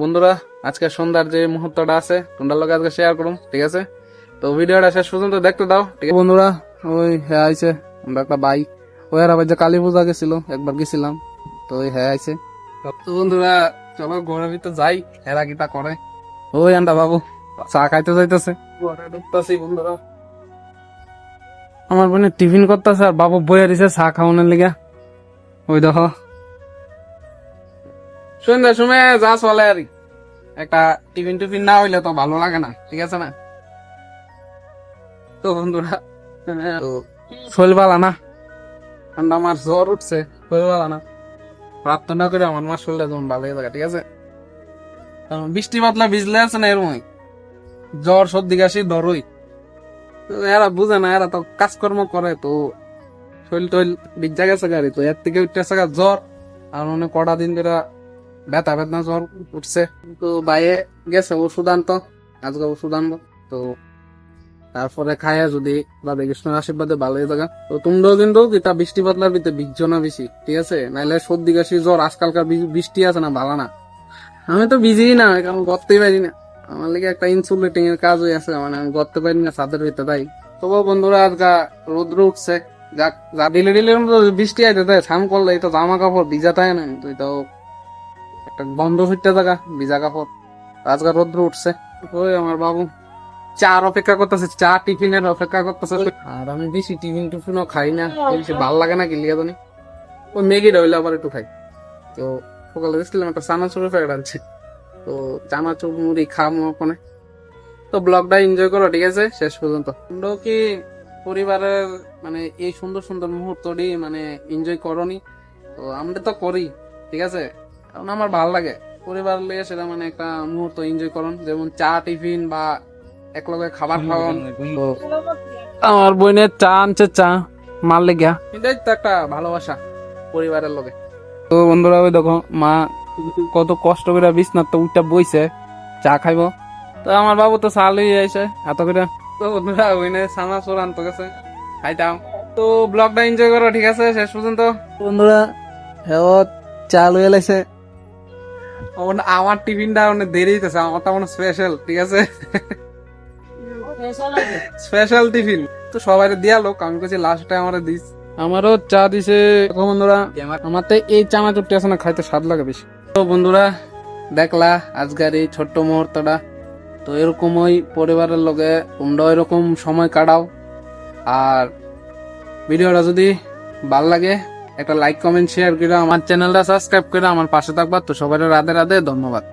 বন্ধুরা, আজকে সন্ধ্যার যে মুহূর্তটা আছে তোমরা লোক আজকে শেয়ার করুন, ঠিক আছে? তো ভিডিওটা শেষ পর্যন্ত দেখতে দাও, ঠিক আছে বন্ধুরা? ওই হ্যাঁ আইছে আমরা একটা ভাই, ওই আর আবার যে কালী পূজা গেছিল, একবার গেছিলাম, তো ওই হ্যাঁ আইছে। তো বন্ধুরা চলো ঘরের ভিতরে যাই, এরা কি তা করে। ওই আন্ডা বাবু চা খাইতে যাইতেছে, ঘরে ঢুকতেছি বন্ধুরা। আমার বোনের টিফিন করতেছে আর বাবু বইয়া দিছে চা খাওয়ানোর লিগা। ওই দেখো সন্ধ্যার সময় যা চলে আর কি। একটা টিফিন টিফিন না হইলে তো ভালো লাগে না, ঠিক আছে না? তো বন্ধুরা তো শরীর ভালো না, ঠান্ডা আমার জ্বর উঠছে, শরীর ভালো না। প্রার্থনা করে আমার মার শরীরটা যেমন ভালো হয়ে থাকে, ঠিক আছে? কারণ বৃষ্টি বাতলা ভিজলে আছে না এরকম জ্বর সর্দি কাশি ধরই। এরা বুঝে না, এরা তো কাজকর্ম করে, তো শরীর টইল ভিজা গেছে গাড়ি, তো এর থেকে উঠতেছে জ্বর। আর অনেক কটা দিন ধরে ব্যথা বেদনা জ্বর উঠছে। তো বাইরে গেছে ওষুধ আনতো, আজকে ওষুধ আনবো। তো তারপরে খায়া যদি রাধা কৃষ্ণের আশীর্বাদে ভালো হয়ে থাকা। তো তোমরাও কিন্তু এটা বৃষ্টি বাদলার ভিতরে ভিজছো না বেশি, ঠিক আছে? নাইলে সর্দি কাশি জ্বর, আজকালকার বৃষ্টি আছে না, ভালো না। আমি তো ভিজি না, কারণ করতেই পারি না। আমার লিগে একটা ইনসুলেটিং এর কাজ হয়ে আছে, মানে আমি করতে পারি না ছাদের ভিতরে। তাই তবু বন্ধুরা আজকে রৌদ্র উঠছে, যাক যা ডিলে ডিলে বৃষ্টি আইতে দেয়, স্নান করলে তো জামা কাপড় ভিজা থাকে না, তো এটাও একটা বন্ধ হইতে থাকা ভিজা কাপড়। আজকে রৌদ্র উঠছে। ওই আমার বাবু চার অপেক্ষা করতেছে, চা টিফিনের অপেক্ষা করতেছে। আর আমি বেশি টিফিন টিফিনও খাই না, বেশি ভাল লাগে না, গিলিয়া জানি। ওই ম্যাগিটা হইলে আবার একটু খাই। তো সকালে গেছিলাম একটা চানাচুরের প্যাকেট আনছে, তো চানাচুর মুড়ি খামো ওখানে। তো ব্লগটা এনজয় করো, ঠিক আছে শেষ পর্যন্ত। তোমরাও কি পরিবারের মানে এই সুন্দর সুন্দর মুহূর্তটি মানে এনজয় করনি? তো আমরা তো করি, ঠিক আছে? কারণ আমার ভালো লাগে পরিবার লেগে সেটা মানে একটা মুহূর্ত এনজয় করুন, যেমন চা টিফিন বা একলগে খাবার খাওয়ান। তো আমার বোনের চা আনছে, চা মার লেগা, এটাই তো একটা ভালোবাসা পরিবারের লগে। তো বন্ধুরা ওই দেখো মা কত কষ্ট করে বিছনার তো উঠটা বইছে চা খাইবো। তো আমার বাবু তো চা লই আইছে এত করে। তো বন্ধুরা ওইনে সানা চোর আনতে গেছে, খাইতাম। তো ব্লগটা এনজয় করো, ঠিক আছে শেষ পর্যন্ত। বন্ধুরা হ্যাঁ চা লই লাইছে। আমার টিফিনটা অনেক দেরি হইতেছে, আমারটা মনে স্পেশাল, ঠিক আছে? স্পেশাল টিফিন তো সবাই দিয়া লোক, আমি কাছে লাস্ট টাইম আমার দিস। আমারও চা দিছে বন্ধুরা। আমার তো এই চানাচুরটি আছে না, খাইতে স্বাদ লাগে বেশি। তো বন্ধুরা দেখলা আজকের এই ছোট্ট মুহূর্তটা। তো এরকমই পরিবারের লগে তোমরা এরকম সময় কাটাও। আর ভিডিওটা যদি ভাল লাগে একটা লাইক কমেন্ট শেয়ার করে আমার চ্যানেলটা সাবস্ক্রাইব করে আমার পাশে থাকবা। তো সবাই রাধে রাধে, ধন্যবাদ।